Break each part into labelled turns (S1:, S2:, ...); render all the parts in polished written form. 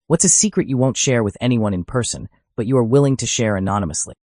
S1: What's a secret you won't share with anyone in person, but you are willing to share anonymously?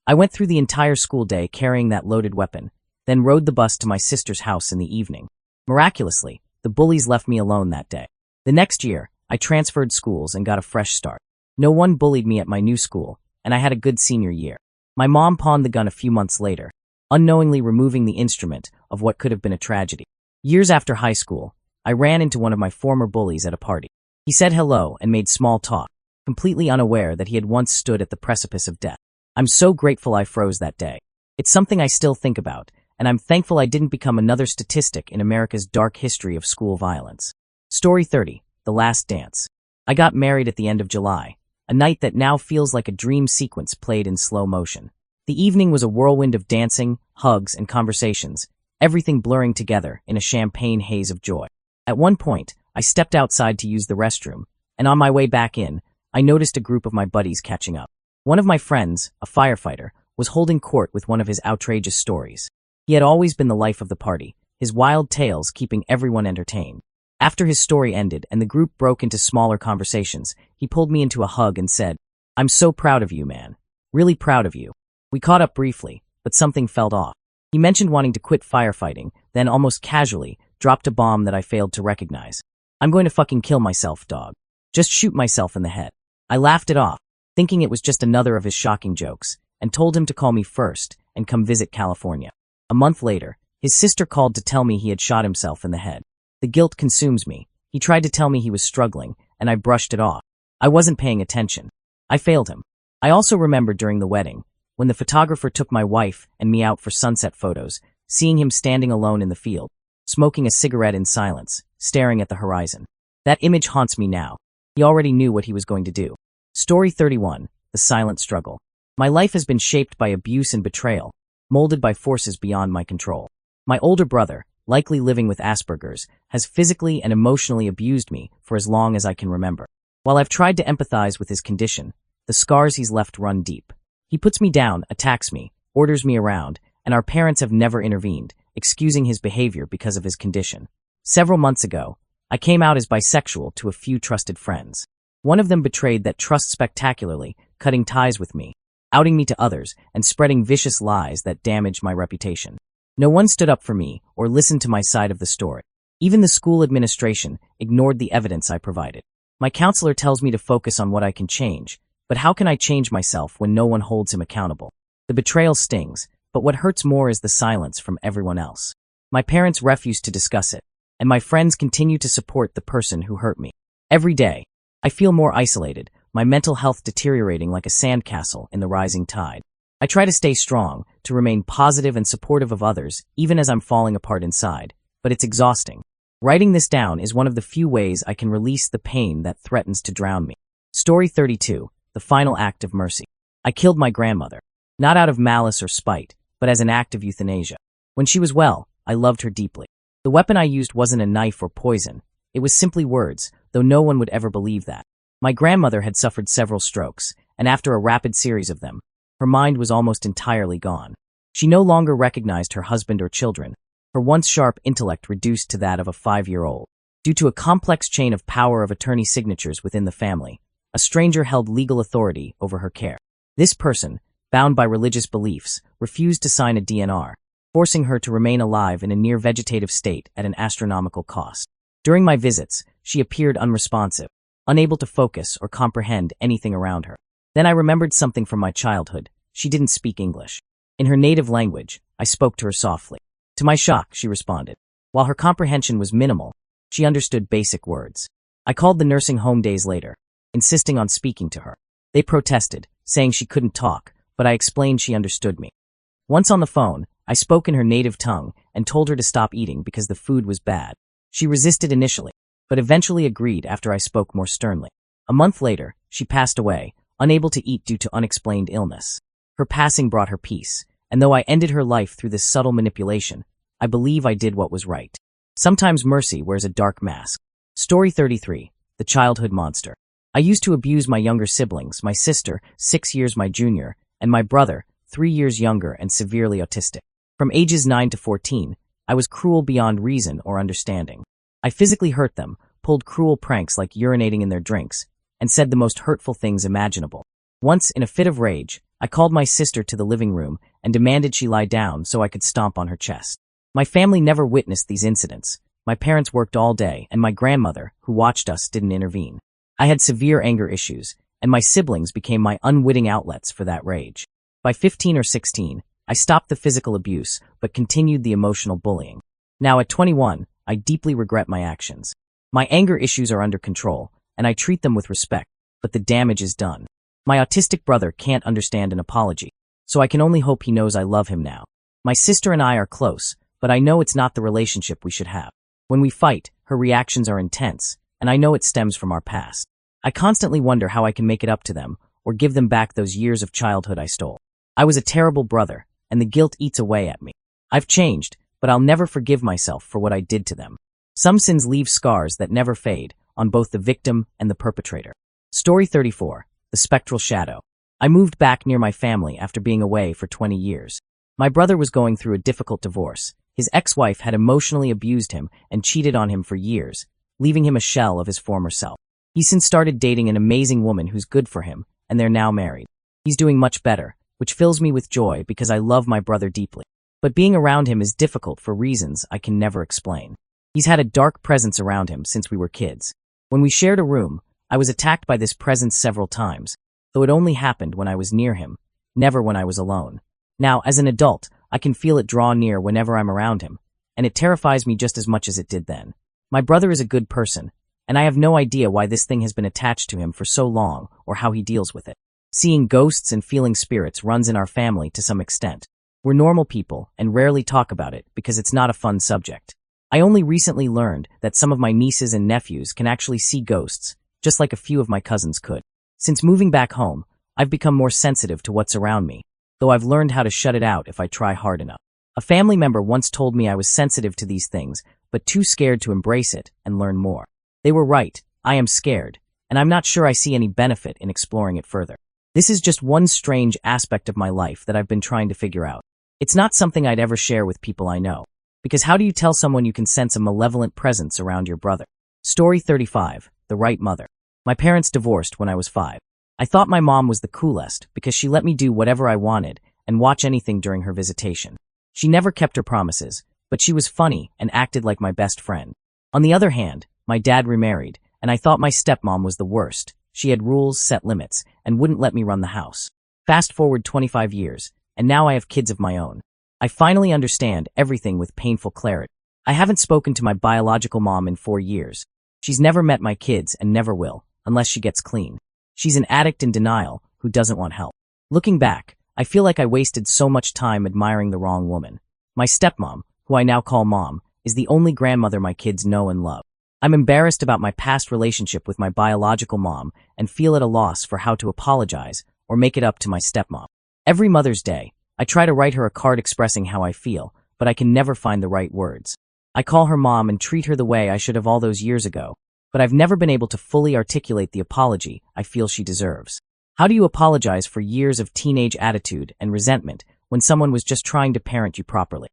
S1: I went through the entire school day carrying that loaded weapon, then rode the bus to my sister's house in the evening. Miraculously, the bullies left me alone that day. The next year, I transferred schools and got a fresh start. No one bullied me at my new school, and I had a good senior year. My mom pawned the gun a few months later, unknowingly removing the instrument of what could have been a tragedy. Years after high school, I ran into one of my former bullies at a party. He said hello and made small talk, completely unaware that he had once stood at the precipice of death. I'm so grateful I froze that day. It's something I still think about, and I'm thankful I didn't become another statistic in America's dark history of school violence. Story 30, The Last Dance. I got married at the end of July, a night that now feels like a dream sequence played in slow motion. The evening was a whirlwind of dancing, hugs, and conversations, everything blurring together in a champagne haze of joy. At one point, I stepped outside to use the restroom, and on my way back in, I noticed a group of my buddies catching up. One of my friends, a firefighter, was holding court with one of his outrageous stories. He had always been the life of the party, his wild tales keeping everyone entertained. After his story ended and the group broke into smaller conversations, he pulled me into a hug and said, "I'm so proud of you, man. Really proud of you." We caught up briefly, but something felt off. He mentioned wanting to quit firefighting, then almost casually dropped a bomb that I failed to recognize. "I'm going to fucking kill myself, dog. Just shoot myself in the head." I laughed it off, thinking it was just another of his shocking jokes, and told him to call me first and come visit California. A month later, his sister called to tell me he had shot himself in the head. The guilt consumes me. He tried to tell me he was struggling, and I brushed it off. I wasn't paying attention. I failed him. I also remembered during the wedding, when the photographer took my wife and me out for sunset photos, seeing him standing alone in the field, smoking a cigarette in silence, staring at the horizon. That image haunts me now. He already knew what he was going to do. Story 31, The Silent Struggle. My life has been shaped by abuse and betrayal, molded by forces beyond my control. My older brother, likely living with Asperger's, has physically and emotionally abused me for as long as I can remember. While I've tried to empathize with his condition, the scars he's left run deep. He puts me down, attacks me, orders me around, and our parents have never intervened, excusing his behavior because of his condition. Several months ago, I came out as bisexual to a few trusted friends. One of them betrayed that trust spectacularly, cutting ties with me, outing me to others, and spreading vicious lies that damaged my reputation. No one stood up for me or listened to my side of the story. Even the school administration ignored the evidence I provided. My counselor tells me to focus on what I can change, but how can I change myself when no one holds him accountable? The betrayal stings, but what hurts more is the silence from everyone else. My parents refuse to discuss it, and my friends continue to support the person who hurt me. Every day, I feel more isolated, my mental health deteriorating like a sandcastle in the rising tide. I try to stay strong, to remain positive and supportive of others, even as I'm falling apart inside, but it's exhausting. Writing this down is one of the few ways I can release the pain that threatens to drown me. Story 32, The Final Act of Mercy. I killed my grandmother, not out of malice or spite, but as an act of euthanasia. When she was well, I loved her deeply. The weapon I used wasn't a knife or poison. It was simply words, though no one would ever believe that. My grandmother had suffered several strokes, and after a rapid series of them, her mind was almost entirely gone. She no longer recognized her husband or children, her once sharp intellect reduced to that of a 5-year-old. Due to a complex chain of power of attorney signatures within the family, a stranger held legal authority over her care. This person, bound by religious beliefs, refused to sign a DNR, forcing her to remain alive in a near-vegetative state at an astronomical cost. During my visits, she appeared unresponsive, unable to focus or comprehend anything around her. Then I remembered something from my childhood. She didn't speak English. In her native language, I spoke to her softly. To my shock, she responded. While her comprehension was minimal, she understood basic words. I called the nursing home days later, insisting on speaking to her. They protested, saying she couldn't talk, but I explained she understood me. Once on the phone, I spoke in her native tongue and told her to stop eating because the food was bad. She resisted initially, but eventually agreed after I spoke more sternly. A month later, she passed away, unable to eat due to unexplained illness. Her passing brought her peace, and though I ended her life through this subtle manipulation, I believe I did what was right. Sometimes mercy wears a dark mask. Story 33, The Childhood Monster. I used to abuse my younger siblings, my sister, 6 years my junior, and my brother, 3 years younger and severely autistic. From ages 9 to 14, I was cruel beyond reason or understanding. I physically hurt them, pulled cruel pranks like urinating in their drinks, and said the most hurtful things imaginable. Once, in a fit of rage, I called my sister to the living room and demanded she lie down so I could stomp on her chest. My family never witnessed these incidents. My parents worked all day, and my grandmother, who watched us, didn't intervene. I had severe anger issues, and my siblings became my unwitting outlets for that rage. By 15 or 16, I stopped the physical abuse, but continued the emotional bullying. Now at 21, I deeply regret my actions. My anger issues are under control, and I treat them with respect, but the damage is done. My autistic brother can't understand an apology, so I can only hope he knows I love him now. My sister and I are close, but I know it's not the relationship we should have. When we fight, her reactions are intense, and I know it stems from our past. I constantly wonder how I can make it up to them, or give them back those years of childhood I stole. I was a terrible brother, and the guilt eats away at me. I've changed, but I'll never forgive myself for what I did to them. Some sins leave scars that never fade, on both the victim and the perpetrator. Story 34. The Spectral Shadow. I moved back near my family after being away for 20 years. My brother was going through a difficult divorce. His ex-wife had emotionally abused him and cheated on him for years, leaving him a shell of his former self. He since started dating an amazing woman who's good for him, and they're now married. He's doing much better, which fills me with joy because I love my brother deeply. But being around him is difficult for reasons I can never explain. He's had a dark presence around him since we were kids. When we shared a room, I was attacked by this presence several times, though it only happened when I was near him, never when I was alone. Now, as an adult, I can feel it draw near whenever I'm around him, and it terrifies me just as much as it did then. My brother is a good person, and I have no idea why this thing has been attached to him for so long or how he deals with it. Seeing ghosts and feeling spirits runs in our family to some extent. We're normal people and rarely talk about it because it's not a fun subject. I only recently learned that some of my nieces and nephews can actually see ghosts, just like a few of my cousins could. Since moving back home, I've become more sensitive to what's around me, though I've learned how to shut it out if I try hard enough. A family member once told me I was sensitive to these things, but too scared to embrace it and learn more. They were right. I am scared, and I'm not sure I see any benefit in exploring it further. This is just one strange aspect of my life that I've been trying to figure out. It's not something I'd ever share with people I know, because how do you tell someone you can sense a malevolent presence around your brother? Story 35. The Right Mother. My parents divorced when I was 5. I thought my mom was the coolest because she let me do whatever I wanted and watch anything during her visitation. She never kept her promises, but she was funny and acted like my best friend. On the other hand, my dad remarried, and I thought my stepmom was the worst. She had rules, set limits, and wouldn't let me run the house. Fast forward 25 years, and now I have kids of my own. I finally understand everything with painful clarity. I haven't spoken to my biological mom in 4 years. She's never met my kids and never will, unless she gets clean. She's an addict in denial who doesn't want help. Looking back, I feel like I wasted so much time admiring the wrong woman. My stepmom, who I now call mom, is the only grandmother my kids know and love. I'm embarrassed about my past relationship with my biological mom and feel at a loss for how to apologize or make it up to my stepmom. Every Mother's Day, I try to write her a card expressing how I feel, but I can never find the right words. I call her mom and treat her the way I should have all those years ago, but I've never been able to fully articulate the apology I feel she deserves. How do you apologize for years of teenage attitude and resentment when someone was just trying to parent you properly?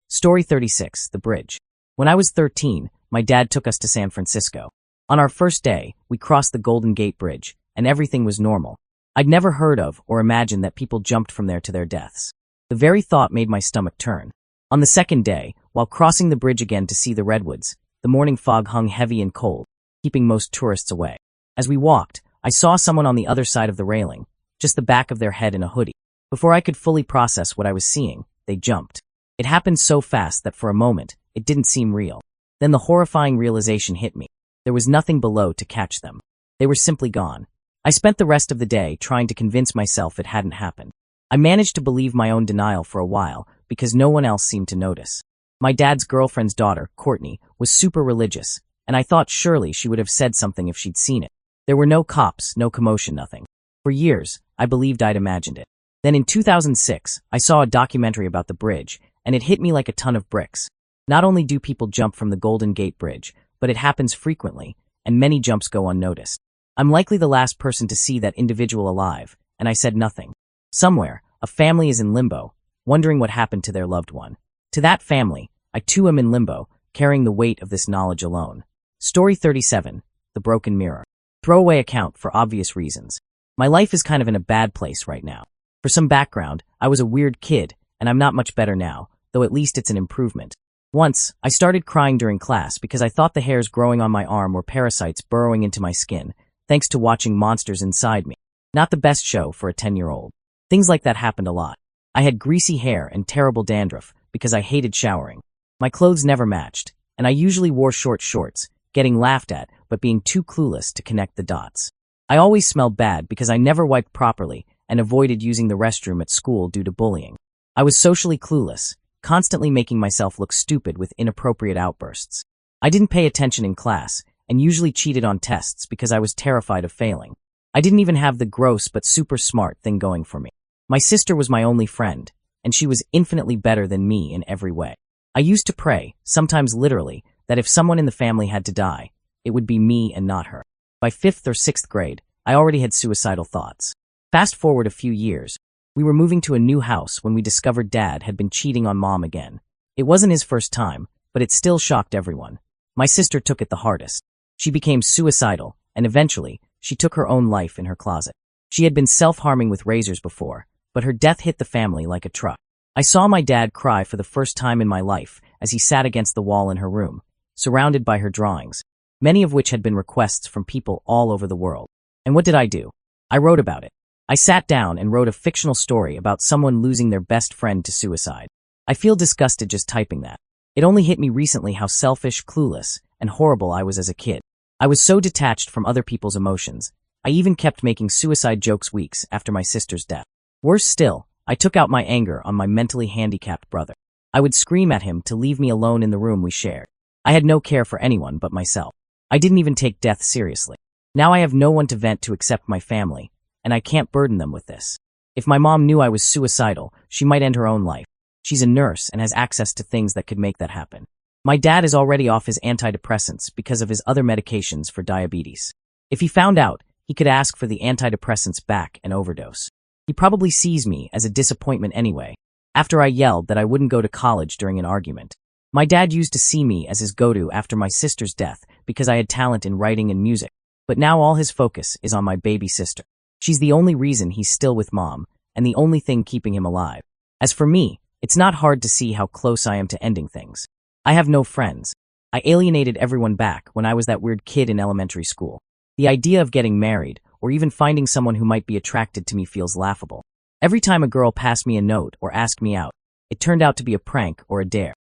S1: Story 36. The Bridge. When I was 13, my dad took us to San Francisco. On our first day, we crossed the Golden Gate Bridge, and everything was normal. I'd never heard of or imagined that people jumped from there to their deaths. The very thought made my stomach turn. On the second day, while crossing the bridge again to see the redwoods, the morning fog hung heavy and cold, keeping most tourists away. As we walked, I saw someone on the other side of the railing, just the back of their head in a hoodie. Before I could fully process what I was seeing, they jumped. It happened so fast that for a moment, it didn't seem real. Then the horrifying realization hit me. There was nothing below to catch them. They were simply gone. I spent the rest of the day trying to convince myself it hadn't happened. I managed to believe my own denial for a while because no one else seemed to notice. My dad's girlfriend's daughter, Courtney, was super religious, and I thought surely she would have said something if she'd seen it. There were no cops, no commotion, nothing. For years, I believed I'd imagined it. Then in 2006, I saw a documentary about the bridge, and it hit me like a ton of bricks. Not only do people jump from the Golden Gate Bridge, but it happens frequently, and many jumps go unnoticed. I'm likely the last person to see that individual alive, and I said nothing. Somewhere, a family is in limbo, wondering what happened to their loved one. To that family, I too am in limbo, carrying the weight of this knowledge alone. Story 37. The Broken Mirror. Throwaway account for obvious reasons. My life is kind of in a bad place right now. For some background, I was a weird kid, and I'm not much better now, though at least it's an improvement. Once, I started crying during class because I thought the hairs growing on my arm were parasites burrowing into my skin, thanks to watching Monsters Inside Me. Not the best show for a 10-year-old. Things like that happened a lot. I had greasy hair and terrible dandruff because I hated showering. My clothes never matched, and I usually wore short shorts, getting laughed at but being too clueless to connect the dots. I always smelled bad because I never wiped properly and avoided using the restroom at school due to bullying. I was socially clueless, constantly making myself look stupid with inappropriate outbursts. I didn't pay attention in class and usually cheated on tests because I was terrified of failing. I didn't even have the gross but super smart thing going for me. My sister was my only friend, and she was infinitely better than me in every way. I used to pray, sometimes literally, that if someone in the family had to die, it would be me and not her. By 5th or 6th grade, I already had suicidal thoughts. Fast forward a few years, we were moving to a new house when we discovered Dad had been cheating on Mom again. It wasn't his first time, but it still shocked everyone. My sister took it the hardest. She became suicidal, and eventually, she took her own life in her closet. She had been self-harming with razors before, but her death hit the family like a truck. I saw my dad cry for the first time in my life as he sat against the wall in her room, surrounded by her drawings, many of which had been requests from people all over the world. And what did I do? I wrote about it. I sat down and wrote a fictional story about someone losing their best friend to suicide. I feel disgusted just typing that. It only hit me recently how selfish, clueless, and horrible I was as a kid. I was so detached from other people's emotions. I even kept making suicide jokes weeks after my sister's death. Worse still, I took out my anger on my mentally handicapped brother. I would scream at him to leave me alone in the room we shared. I had no care for anyone but myself. I didn't even take death seriously. Now I have no one to vent to except my family, and I can't burden them with this. If my mom knew I was suicidal, she might end her own life. She's a nurse and has access to things that could make that happen. My dad is already off his antidepressants because of his other medications for diabetes. If he found out, he could ask for the antidepressants back and overdose. He probably sees me as a disappointment anyway, after I yelled that I wouldn't go to college during an argument. My dad used to see me as his go-to after my sister's death because I had talent in writing and music, but now all his focus is on my baby sister. She's the only reason he's still with Mom, and the only thing keeping him alive. As for me, it's not hard to see how close I am to ending things. I have no friends. I alienated everyone back when I was that weird kid in elementary school. The idea of getting married, or even finding someone who might be attracted to me feels laughable. Every time a girl passed me a note or asked me out, it turned out to be a prank or a dare.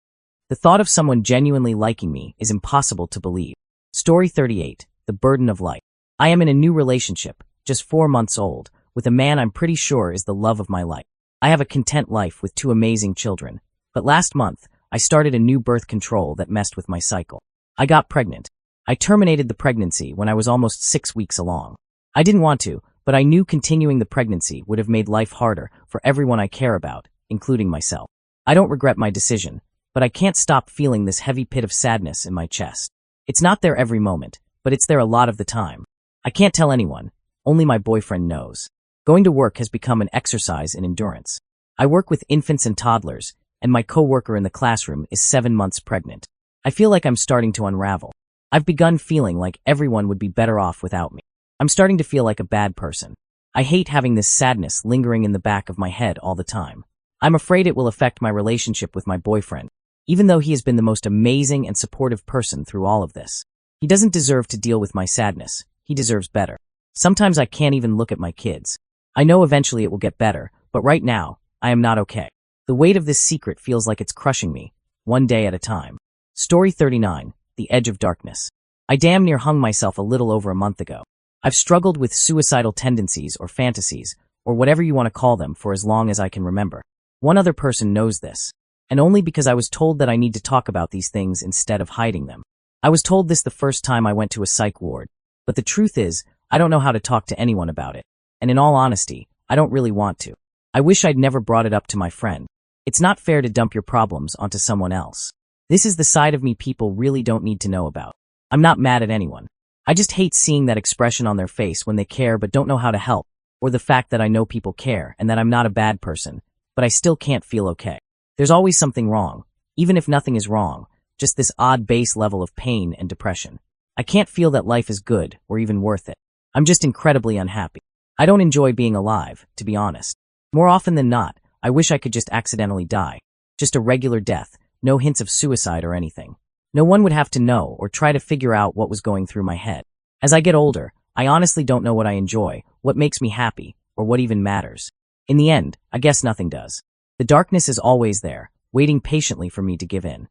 S1: The thought of someone genuinely liking me is impossible to believe. Story 38, The Burden of Life. I am in a new relationship, just 4 months old, with a man I'm pretty sure is the love of my life. I have a content life with 2 amazing children, but last month, I started a new birth control that messed with my cycle. I got pregnant. I terminated the pregnancy when I was almost 6 weeks along. I didn't want to, but I knew continuing the pregnancy would have made life harder for everyone I care about, including myself. I don't regret my decision, but I can't stop feeling this heavy pit of sadness in my chest. It's not there every moment, but it's there a lot of the time. I can't tell anyone, only my boyfriend knows. Going to work has become an exercise in endurance. I work with infants and toddlers, and my coworker in the classroom is 7 months pregnant. I feel like I'm starting to unravel. I've begun feeling like everyone would be better off without me. I'm starting to feel like a bad person. I hate having this sadness lingering in the back of my head all the time. I'm afraid it will affect my relationship with my boyfriend, even though he has been the most amazing and supportive person through all of this. He doesn't deserve to deal with my sadness. He deserves better. Sometimes I can't even look at my kids. I know eventually it will get better, but right now, I am not okay. The weight of this secret feels like it's crushing me, one day at a time. Story 39, The Edge of Darkness. I damn near hung myself a little over a month ago. I've struggled with suicidal tendencies or fantasies, or whatever you want to call them, for as long as I can remember. One other person knows this, and only because I was told that I need to talk about these things instead of hiding them. I was told this the first time I went to a psych ward, but the truth is, I don't know how to talk to anyone about it, and in all honesty, I don't really want to. I wish I'd never brought it up to my friend. It's not fair to dump your problems onto someone else. This is the side of me people really don't need to know about. I'm not mad at anyone. I just hate seeing that expression on their face when they care but don't know how to help, or the fact that I know people care and that I'm not a bad person, but I still can't feel okay. There's always something wrong, even if nothing is wrong, just this odd base level of pain and depression. I can't feel that life is good or even worth it. I'm just incredibly unhappy. I don't enjoy being alive, to be honest. More often than not, I wish I could just accidentally die. Just a regular death, no hints of suicide or anything. No one would have to know or try to figure out what was going through my head. As I get older, I honestly don't know what I enjoy, what makes me happy, or what even matters. In the end, I guess nothing does. The darkness is always there, waiting patiently for me to give in.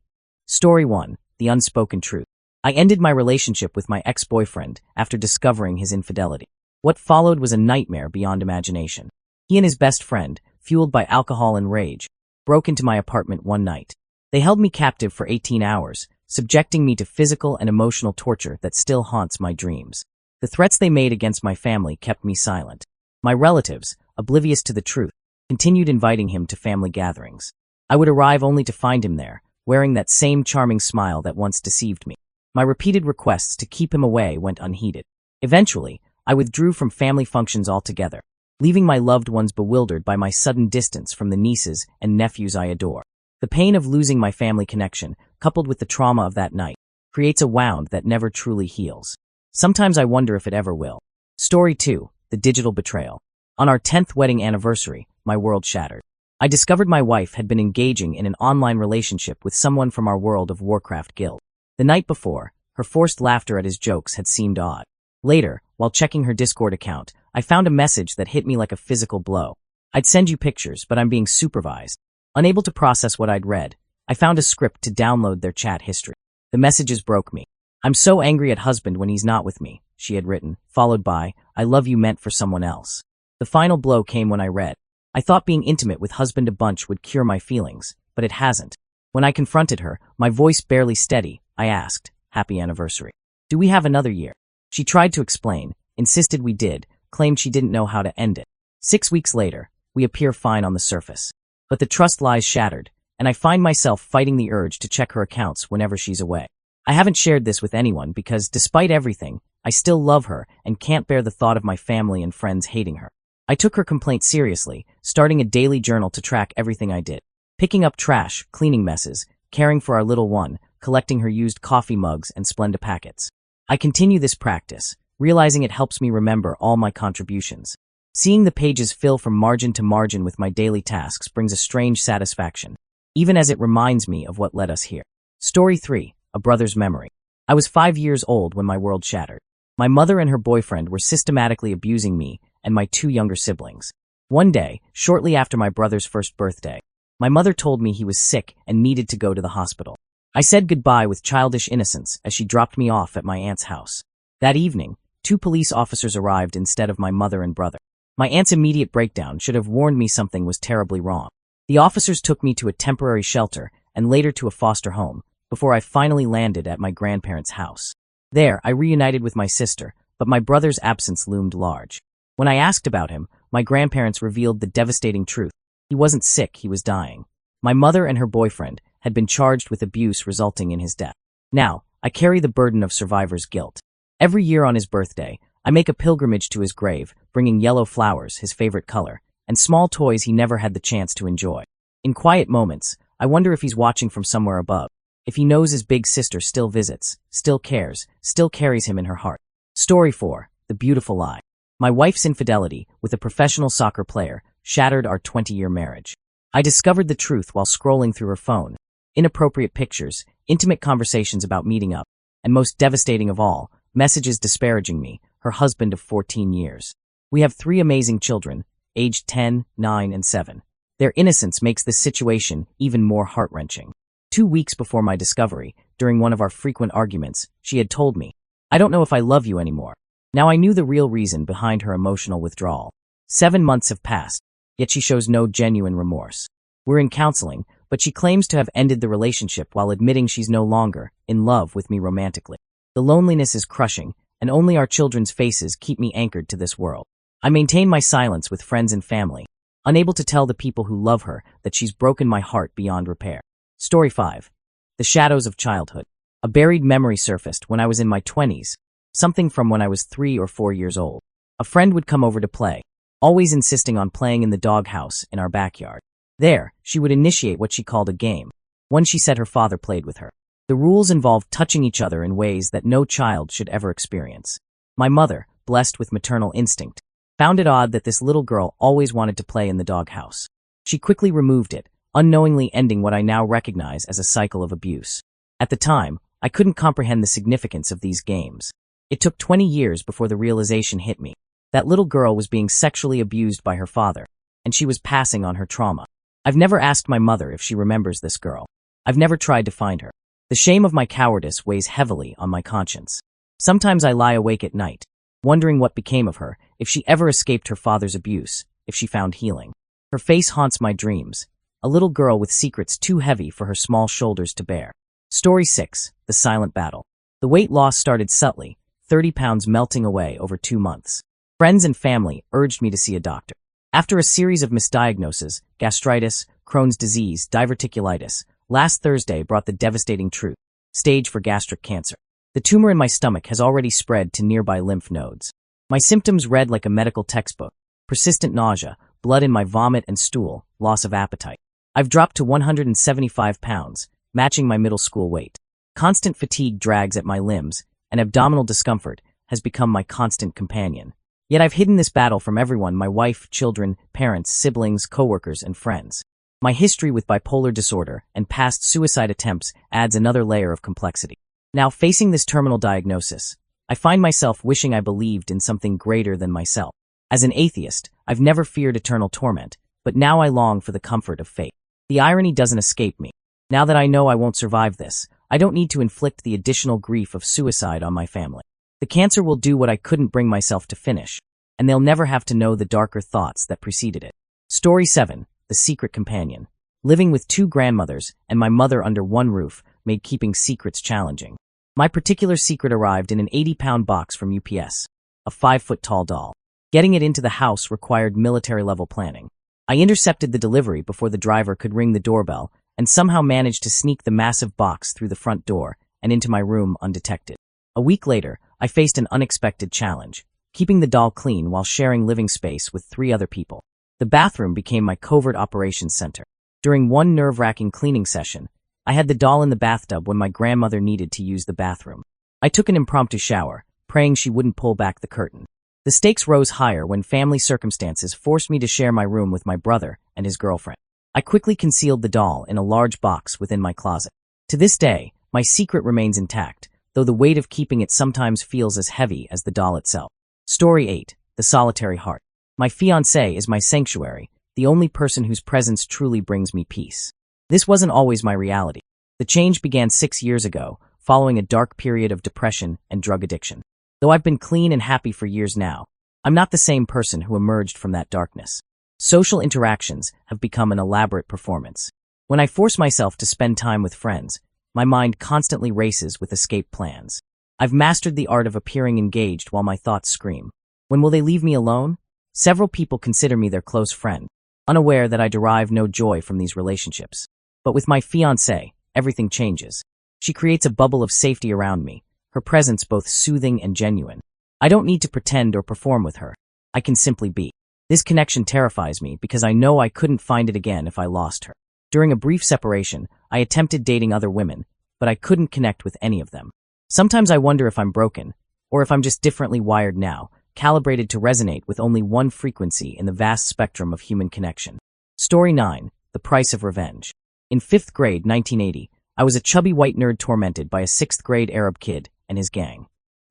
S1: Story 1. The Unspoken Truth. I ended my relationship with my ex-boyfriend after discovering his infidelity. What followed was a nightmare beyond imagination. He and his best friend, fueled by alcohol and rage, broke into my apartment one night. They held me captive for 18 hours, subjecting me to physical and emotional torture that still haunts my dreams. The threats they made against my family kept me silent. My relatives, oblivious to the truth, continued inviting him to family gatherings. I would arrive only to find him there, wearing that same charming smile that once deceived me. My repeated requests to keep him away went unheeded. Eventually, I withdrew from family functions altogether, leaving my loved ones bewildered by my sudden distance from the nieces and nephews I adore. The pain of losing my family connection, coupled with the trauma of that night, creates a wound that never truly heals. Sometimes I wonder if it ever will. Story 2. The Digital Betrayal. On our 10th wedding anniversary, my world shattered. I discovered my wife had been engaging in an online relationship with someone from our World of Warcraft guild. The night before, her forced laughter at his jokes had seemed odd. Later, while checking her Discord account, I found a message that hit me like a physical blow. I'd send you pictures, but I'm being supervised. Unable to process what I'd read, I found a script to download their chat history. The messages broke me. I'm so angry at husband when he's not with me, she had written, followed by, I love you meant for someone else. The final blow came when I read. I thought being intimate with husband a bunch would cure my feelings, but it hasn't. When I confronted her, my voice barely steady, I asked, happy anniversary. Do we have another year? She tried to explain, insisted we did, claimed she didn't know how to end it. 6 weeks later, we appear fine on the surface. But the trust lies shattered, and I find myself fighting the urge to check her accounts whenever she's away. I haven't shared this with anyone because, despite everything, I still love her and can't bear the thought of my family and friends hating her. I took her complaint seriously, starting a daily journal to track everything I did. Picking up trash, cleaning messes, caring for our little one, collecting her used coffee mugs and Splenda packets. I continue this practice, realizing it helps me remember all my contributions. Seeing the pages fill from margin to margin with my daily tasks brings a strange satisfaction, even as it reminds me of what led us here. Story 3. A Brother's Memory. I was 5 years old when my world shattered. My mother and her boyfriend were systematically abusing me and my 2 younger siblings. One day, shortly after my brother's first birthday, my mother told me he was sick and needed to go to the hospital. I said goodbye with childish innocence as she dropped me off at my aunt's house. That evening, 2 police officers arrived instead of my mother and brother. My aunt's immediate breakdown should have warned me something was terribly wrong. The officers took me to a temporary shelter and later to a foster home, before I finally landed at my grandparents' house. There, I reunited with my sister, but my brother's absence loomed large. When I asked about him, my grandparents revealed the devastating truth. He wasn't sick, he was dying. My mother and her boyfriend had been charged with abuse resulting in his death. Now, I carry the burden of survivor's guilt. Every year on his birthday, I make a pilgrimage to his grave, bringing yellow flowers, his favorite color, and small toys he never had the chance to enjoy. In quiet moments, I wonder if he's watching from somewhere above, if he knows his big sister still visits, still cares, still carries him in her heart. Story 4. The Beautiful Lie. My wife's infidelity with a professional soccer player shattered our 20-year marriage. I discovered the truth while scrolling through her phone. Inappropriate pictures, intimate conversations about meeting up, and most devastating of all, messages disparaging me, her husband of 14 years. We have 3 amazing children, aged 10, 9, and 7. Their innocence makes this situation even more heart-wrenching. 2 weeks before my discovery, during one of our frequent arguments, she had told me, I don't know if I love you anymore. Now I knew the real reason behind her emotional withdrawal. 7 months have passed, yet she shows no genuine remorse. We're in counseling, but she claims to have ended the relationship while admitting she's no longer in love with me romantically. The loneliness is crushing, and only our children's faces keep me anchored to this world. I maintain my silence with friends and family, unable to tell the people who love her that she's broken my heart beyond repair. Story 5. The Shadows of Childhood. A buried memory surfaced when I was in my 20s, something from when I was 3 or 4 years old. A friend would come over to play, always insisting on playing in the doghouse in our backyard. There, she would initiate what she called a game, one she said her father played with her. The rules involved touching each other in ways that no child should ever experience. My mother, blessed with maternal instinct, found it odd that this little girl always wanted to play in the doghouse. She quickly removed it, unknowingly ending what I now recognize as a cycle of abuse. At the time, I couldn't comprehend the significance of these games. It took 20 years before the realization hit me. That little girl was being sexually abused by her father, and she was passing on her trauma. I've never asked my mother if she remembers this girl. I've never tried to find her. The shame of my cowardice weighs heavily on my conscience. Sometimes I lie awake at night, wondering what became of her, if she ever escaped her father's abuse, if she found healing. Her face haunts my dreams, a little girl with secrets too heavy for her small shoulders to bear. Story 6. The Silent Battle. The weight loss started subtly, 30 pounds melting away over 2 months. Friends and family urged me to see a doctor. After a series of misdiagnoses, gastritis, Crohn's disease, diverticulitis, last Thursday brought the devastating truth: stage 4 gastric cancer. The tumor in my stomach has already spread to nearby lymph nodes. My symptoms read like a medical textbook: persistent nausea, blood in my vomit and stool, loss of appetite. I've dropped to 175 pounds, matching my middle school weight. Constant fatigue drags at my limbs, and abdominal discomfort has become my constant companion. Yet I've hidden this battle from everyone: my wife, children, parents, siblings, coworkers, and friends. My history with bipolar disorder and past suicide attempts adds another layer of complexity. Now, facing this terminal diagnosis, I find myself wishing I believed in something greater than myself. As an atheist, I've never feared eternal torment, but now I long for the comfort of faith. The irony doesn't escape me. Now that I know I won't survive this, I don't need to inflict the additional grief of suicide on my family. The cancer will do what I couldn't bring myself to finish, and they'll never have to know the darker thoughts that preceded it. Story 7. The Secret Companion. Living with 2 grandmothers and my mother under one roof made keeping secrets challenging. My particular secret arrived in an 80-pound box from UPS, a 5-foot-tall doll. Getting it into the house required military-level planning. I intercepted the delivery before the driver could ring the doorbell and somehow managed to sneak the massive box through the front door and into my room undetected. A week later, I faced an unexpected challenge: keeping the doll clean while sharing living space with 3 other people. The bathroom became my covert operations center. During one nerve-wracking cleaning session, I had the doll in the bathtub when my grandmother needed to use the bathroom. I took an impromptu shower, praying she wouldn't pull back the curtain. The stakes rose higher when family circumstances forced me to share my room with my brother and his girlfriend. I quickly concealed the doll in a large box within my closet. To this day, my secret remains intact, though the weight of keeping it sometimes feels as heavy as the doll itself. Story 8. The Solitary Heart. My fiancé is my sanctuary, the only person whose presence truly brings me peace. This wasn't always my reality. The change began 6 years ago, following a dark period of depression and drug addiction. Though I've been clean and happy for years now, I'm not the same person who emerged from that darkness. Social interactions have become an elaborate performance. When I force myself to spend time with friends, my mind constantly races with escape plans. I've mastered the art of appearing engaged while my thoughts scream: when will they leave me alone? Several people consider me their close friend, unaware that I derive no joy from these relationships. But with my fiancée, everything changes. She creates a bubble of safety around me, her presence both soothing and genuine. I don't need to pretend or perform with her. I can simply be. This connection terrifies me because I know I couldn't find it again if I lost her. During a brief separation, I attempted dating other women, but I couldn't connect with any of them. Sometimes I wonder if I'm broken, or if I'm just differently wired now, calibrated to resonate with only one frequency in the vast spectrum of human connection. Story 9. The Price of Revenge. In 5th grade, 1980, I was a chubby white nerd tormented by a 6th grade Arab kid and his gang.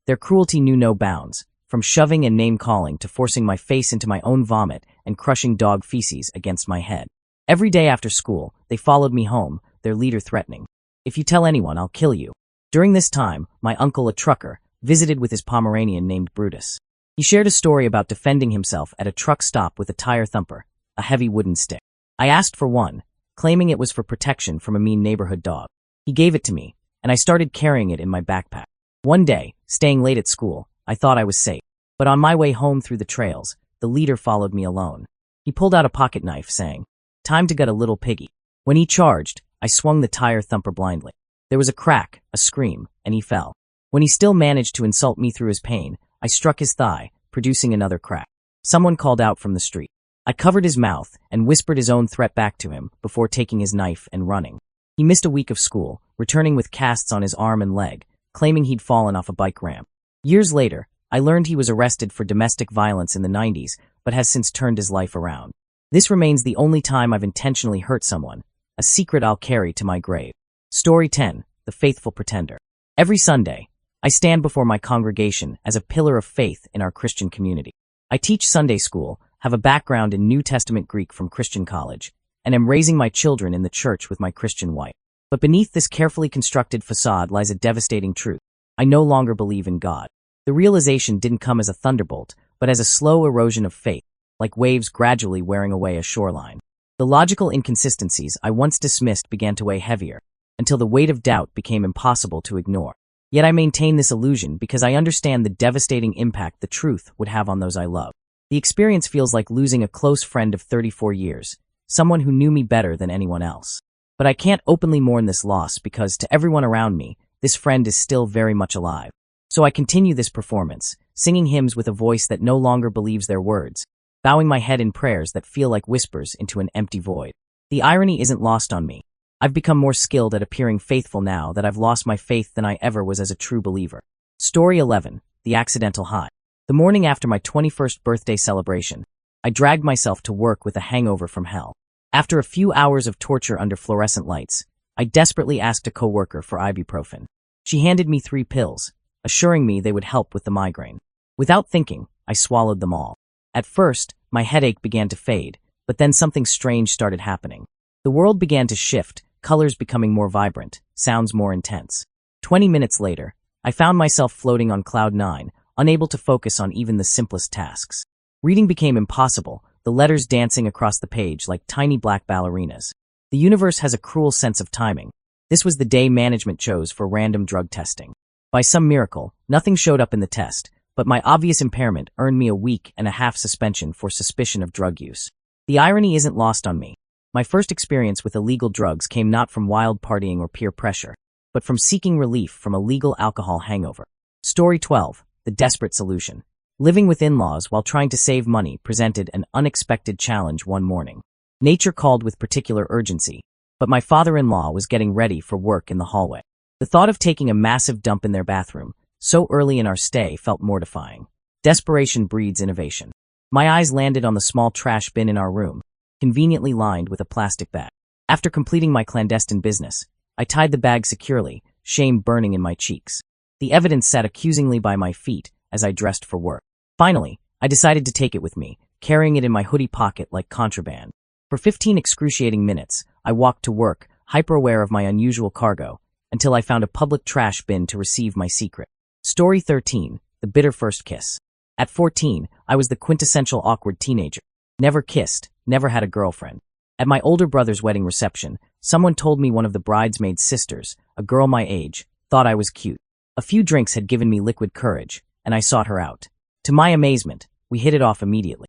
S1: Their cruelty knew no bounds, from shoving and name-calling to forcing my face into my own vomit and crushing dog feces against my head. Every day after school, they followed me home, their leader threatening, "If you tell anyone, I'll kill you." During this time, my uncle, a trucker, visited with his Pomeranian named Brutus. He shared a story about defending himself at a truck stop with a tire thumper, a heavy wooden stick. I asked for one, claiming it was for protection from a mean neighborhood dog. He gave it to me, and I started carrying it in my backpack. One day, staying late at school, I thought I was safe. But on my way home through the trails, the leader followed me alone. He pulled out a pocket knife, saying, "Time to gut a little piggy." When he charged, I swung the tire thumper blindly. There was a crack, a scream, and he fell. When he still managed to insult me through his pain, I struck his thigh, producing another crack. Someone called out from the street. I covered his mouth and whispered his own threat back to him before taking his knife and running. He missed a week of school, returning with casts on his arm and leg, claiming he'd fallen off a bike ramp. Years later, I learned he was arrested for domestic violence in the 90s, but has since turned his life around. This remains the only time I've intentionally hurt someone, a secret I'll carry to my grave. Story 10. The Faithful Pretender. Every Sunday, I stand before my congregation as a pillar of faith in our Christian community. I teach Sunday school, have a background in New Testament Greek from Christian college, and am raising my children in the church with my Christian wife. But beneath this carefully constructed facade lies a devastating truth. I no longer believe in God. The realization didn't come as a thunderbolt, but as a slow erosion of faith, like waves gradually wearing away a shoreline. The logical inconsistencies I once dismissed began to weigh heavier, until the weight of doubt became impossible to ignore. Yet I maintain this illusion because I understand the devastating impact the truth would have on those I love. The experience feels like losing a close friend of 34 years, someone who knew me better than anyone else. But I can't openly mourn this loss because, to everyone around me, this friend is still very much alive. So I continue this performance, singing hymns with a voice that no longer believes their words, bowing my head in prayers that feel like whispers into an empty void. The irony isn't lost on me. I've become more skilled at appearing faithful now that I've lost my faith than I ever was as a true believer. Story 11. The Accidental High. The morning after my 21st birthday celebration, I dragged myself to work with a hangover from hell. After a few hours of torture under fluorescent lights, I desperately asked a coworker for ibuprofen. She handed me 3 pills, assuring me they would help with the migraine. Without thinking, I swallowed them all. At first, my headache began to fade, but then something strange started happening. The world began to shift, colors becoming more vibrant, sounds more intense. 20 minutes later, I found myself floating on cloud 9, unable to focus on even the simplest tasks. Reading became impossible, the letters dancing across the page like tiny black ballerinas. The universe has a cruel sense of timing. This was the day management chose for random drug testing. By some miracle, nothing showed up in the test, but my obvious impairment earned me a week and a half suspension for suspicion of drug use. The irony isn't lost on me. My first experience with illegal drugs came not from wild partying or peer pressure, but from seeking relief from a legal alcohol hangover. Story 12. The Desperate Solution. Living with in-laws while trying to save money presented an unexpected challenge one morning. Nature called with particular urgency, but my father-in-law was getting ready for work in the hallway. The thought of taking a massive dump in their bathroom, so early in our stay, felt mortifying. Desperation breeds innovation. My eyes landed on the small trash bin in our room, conveniently lined with a plastic bag. After completing my clandestine business, I tied the bag securely, shame burning in my cheeks. The evidence sat accusingly by my feet as I dressed for work. Finally, I decided to take it with me, carrying it in my hoodie pocket like contraband. For 15 excruciating minutes, I walked to work, hyper-aware of my unusual cargo, until I found a public trash bin to receive my secret. Story 13. The Bitter First Kiss. At 14, I was the quintessential awkward teenager. Never kissed, never had a girlfriend. At my older brother's wedding reception, someone told me one of the bridesmaid's sisters, a girl my age, thought I was cute. A few drinks had given me liquid courage, and I sought her out. To my amazement, we hit it off immediately.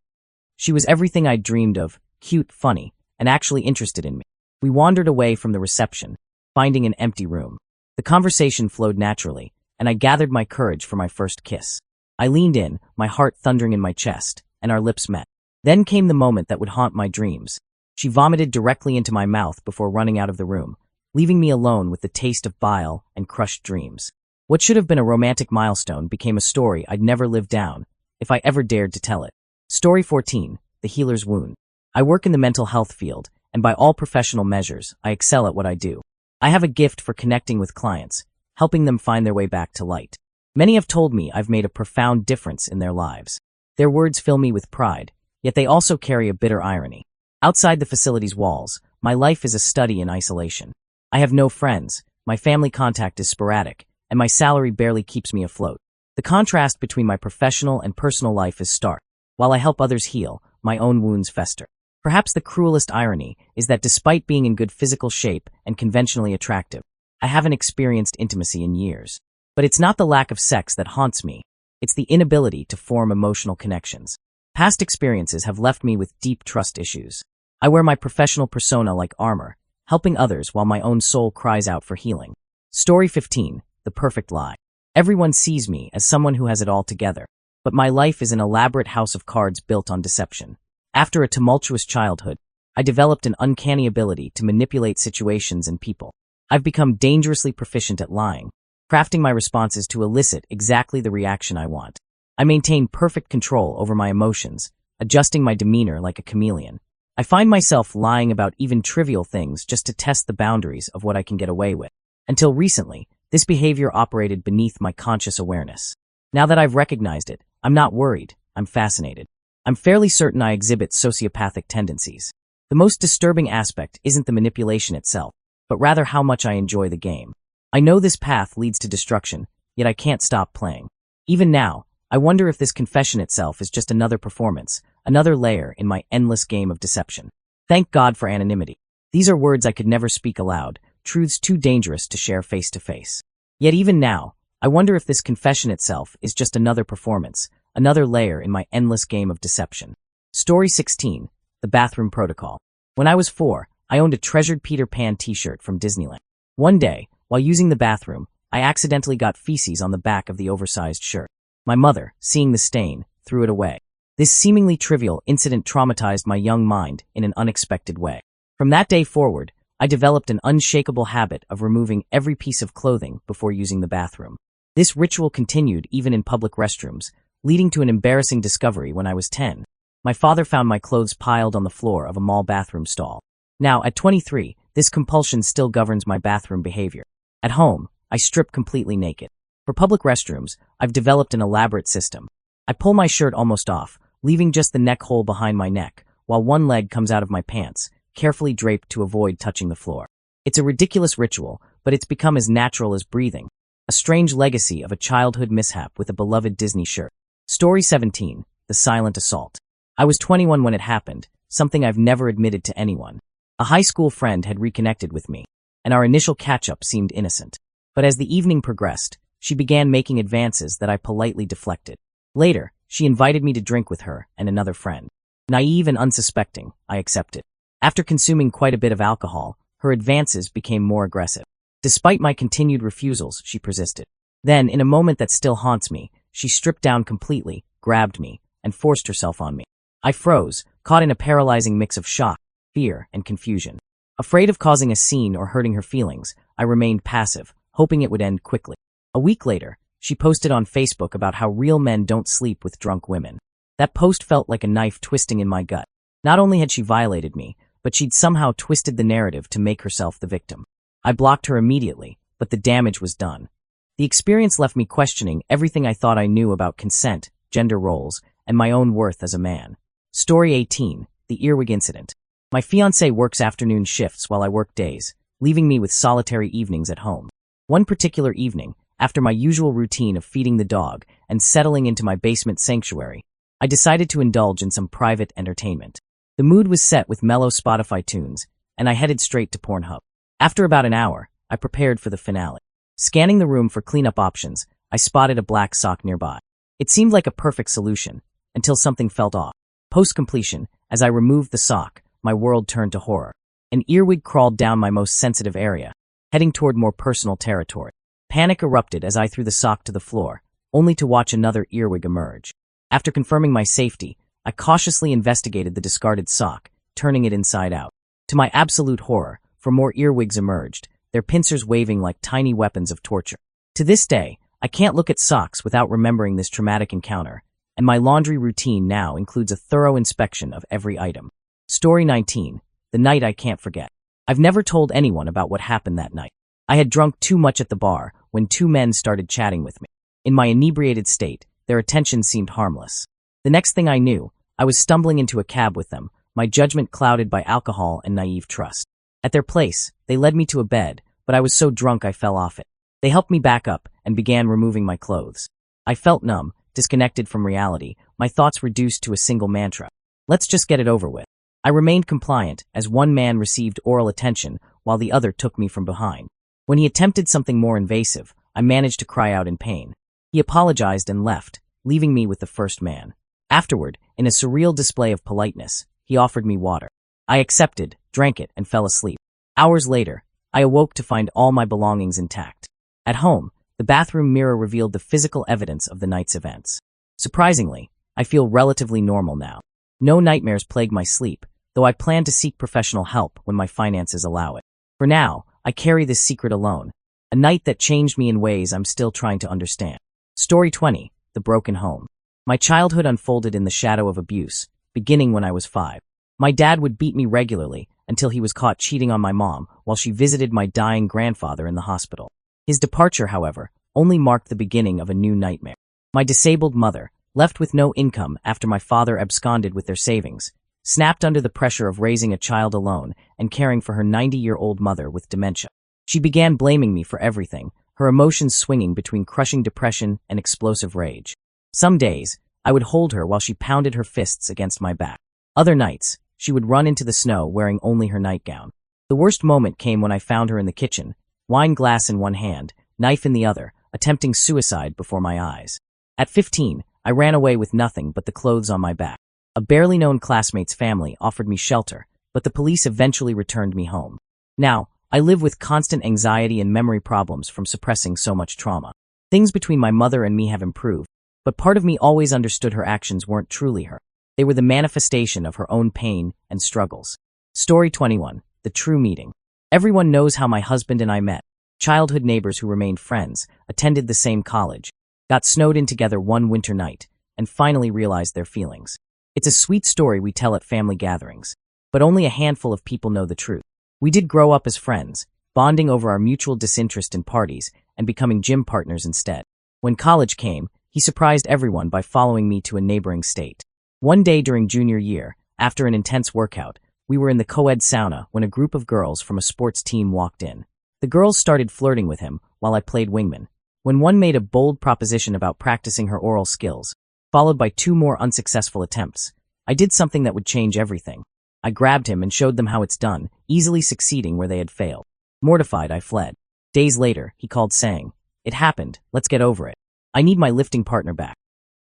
S1: She was everything I'd dreamed of, cute, funny, and actually interested in me. We wandered away from the reception, finding an empty room. The conversation flowed naturally, and I gathered my courage for my first kiss. I leaned in, my heart thundering in my chest, and our lips met. Then came the moment that would haunt my dreams. She vomited directly into my mouth before running out of the room, leaving me alone with the taste of bile and crushed dreams. What should have been a romantic milestone became a story I'd never live down, if I ever dared to tell it. Story 14. The Healer's Wound. I work in the mental health field, and by all professional measures, I excel at what I do. I have a gift for connecting with clients, helping them find their way back to light. Many have told me I've made a profound difference in their lives. Their words fill me with pride, yet they also carry a bitter irony. Outside the facility's walls, my life is a study in isolation. I have no friends, my family contact is sporadic, and my salary barely keeps me afloat. The contrast between my professional and personal life is stark. While I help others heal, my own wounds fester. Perhaps the cruelest irony is that despite being in good physical shape and conventionally attractive, I haven't experienced intimacy in years. But it's not the lack of sex that haunts me. It's the inability to form emotional connections. Past experiences have left me with deep trust issues. I wear my professional persona like armor, helping others while my own soul cries out for healing. Story 15. The Perfect Lie. Everyone sees me as someone who has it all together, but my life is an elaborate house of cards built on deception. After a tumultuous childhood, I developed an uncanny ability to manipulate situations and people. I've become dangerously proficient at lying, crafting my responses to elicit exactly the reaction I want. I maintain perfect control over my emotions, adjusting my demeanor like a chameleon. I find myself lying about even trivial things just to test the boundaries of what I can get away with. Until recently, this behavior operated beneath my conscious awareness. Now that I've recognized it, I'm not worried, I'm fascinated. I'm fairly certain I exhibit sociopathic tendencies. The most disturbing aspect isn't the manipulation itself, but rather how much I enjoy the game. I know this path leads to destruction, yet I can't stop playing. Even now, I wonder if this confession itself is just another performance, another layer in my endless game of deception. Thank God for anonymity. These are words I could never speak aloud, truths too dangerous to share face to face. Yet even now, I wonder if this confession itself is just another performance, another layer in my endless game of deception. Story 16. The Bathroom Protocol. When I was 4, I owned a treasured Peter Pan t-shirt from Disneyland. One day, while using the bathroom, I accidentally got feces on the back of the oversized shirt. My mother, seeing the stain, threw it away. This seemingly trivial incident traumatized my young mind in an unexpected way. From that day forward, I developed an unshakable habit of removing every piece of clothing before using the bathroom. This ritual continued even in public restrooms, leading to an embarrassing discovery when I was 10. My father found my clothes piled on the floor of a mall bathroom stall. Now, at 23, this compulsion still governs my bathroom behavior. At home, I strip completely naked. For public restrooms, I've developed an elaborate system. I pull my shirt almost off, leaving just the neck hole behind my neck, while one leg comes out of my pants, carefully draped to avoid touching the floor. It's a ridiculous ritual, but it's become as natural as breathing. A strange legacy of a childhood mishap with a beloved Disney shirt. Story 17. The Silent Assault. I was 21 when it happened, something I've never admitted to anyone. A high school friend had reconnected with me, and our initial catch-up seemed innocent. But as the evening progressed, she began making advances that I politely deflected. Later, she invited me to drink with her and another friend. Naive and unsuspecting, I accepted. After consuming quite a bit of alcohol, her advances became more aggressive. Despite my continued refusals, she persisted. Then, in a moment that still haunts me, she stripped down completely, grabbed me, and forced herself on me. I froze, caught in a paralyzing mix of shock, fear, and confusion. Afraid of causing a scene or hurting her feelings, I remained passive, hoping it would end quickly. A week later, she posted on Facebook about how real men don't sleep with drunk women. That post felt like a knife twisting in my gut. Not only had she violated me, but she'd somehow twisted the narrative to make herself the victim. I blocked her immediately, but the damage was done. The experience left me questioning everything I thought I knew about consent, gender roles, and my own worth as a man. Story 18. The Earwig Incident. My fiancé works afternoon shifts while I work days, leaving me with solitary evenings at home. One particular evening, after my usual routine of feeding the dog and settling into my basement sanctuary, I decided to indulge in some private entertainment. The mood was set with mellow Spotify tunes, and I headed straight to Pornhub. After about an hour, I prepared for the finale. Scanning the room for cleanup options, I spotted a black sock nearby. It seemed like a perfect solution, until something felt off. Post-completion, as I removed the sock, my world turned to horror. An earwig crawled down my most sensitive area, heading toward more personal territory. Panic erupted as I threw the sock to the floor, only to watch another earwig emerge. After confirming my safety, I cautiously investigated the discarded sock, turning it inside out. To my absolute horror, more earwigs emerged, their pincers waving like tiny weapons of torture. To this day, I can't look at socks without remembering this traumatic encounter, and my laundry routine now includes a thorough inspection of every item. Story 19. The Night I Can't Forget. I've never told anyone about what happened that night. I had drunk too much at the bar when two men started chatting with me. In my inebriated state, their attention seemed harmless. The next thing I knew, I was stumbling into a cab with them, my judgment clouded by alcohol and naive trust. At their place, they led me to a bed, but I was so drunk I fell off it. They helped me back up and began removing my clothes. I felt numb, disconnected from reality, my thoughts reduced to a single mantra. Let's just get it over with. I remained compliant as one man received oral attention while the other took me from behind. When he attempted something more invasive, I managed to cry out in pain. He apologized and left, leaving me with the first man. Afterward, in a surreal display of politeness, he offered me water. I accepted, drank it, and fell asleep. Hours later, I awoke to find all my belongings intact. At home, the bathroom mirror revealed the physical evidence of the night's events. Surprisingly, I feel relatively normal now. No nightmares plague my sleep, though I plan to seek professional help when my finances allow it. For now, I carry this secret alone, a night that changed me in ways I'm still trying to understand. Story 20. The Broken Home. My childhood unfolded in the shadow of abuse, beginning when I was 5. My dad would beat me regularly until he was caught cheating on my mom while she visited my dying grandfather in the hospital. His departure, however, only marked the beginning of a new nightmare. My disabled mother, left with no income after my father absconded with their savings, snapped under the pressure of raising a child alone and caring for her 90-year-old mother with dementia. She began blaming me for everything, her emotions swinging between crushing depression and explosive rage. Some days, I would hold her while she pounded her fists against my back. Other nights, she would run into the snow wearing only her nightgown. The worst moment came when I found her in the kitchen, wine glass in one hand, knife in the other, attempting suicide before my eyes. At 15, I ran away with nothing but the clothes on my back. A barely known classmate's family offered me shelter, but the police eventually returned me home. Now, I live with constant anxiety and memory problems from suppressing so much trauma. Things between my mother and me have improved, but part of me always understood her actions weren't truly her. They were the manifestation of her own pain and struggles. Story 21. The True Meeting. Everyone knows how my husband and I met. Childhood neighbors who remained friends, attended the same college, got snowed in together one winter night, and finally realized their feelings. It's a sweet story we tell at family gatherings, but only a handful of people know the truth. We did grow up as friends, bonding over our mutual disinterest in parties and becoming gym partners instead. When college came, he surprised everyone by following me to a neighboring state. One day during junior year, after an intense workout, we were in the co-ed sauna when a group of girls from a sports team walked in. The girls started flirting with him while I played wingman. When one made a bold proposition about practicing her oral skills, followed by 2 more unsuccessful attempts, I did something that would change everything. I grabbed him and showed them how it's done, easily succeeding where they had failed. Mortified, I fled. Days later, he called saying, "It happened, let's get over it. I need my lifting partner back."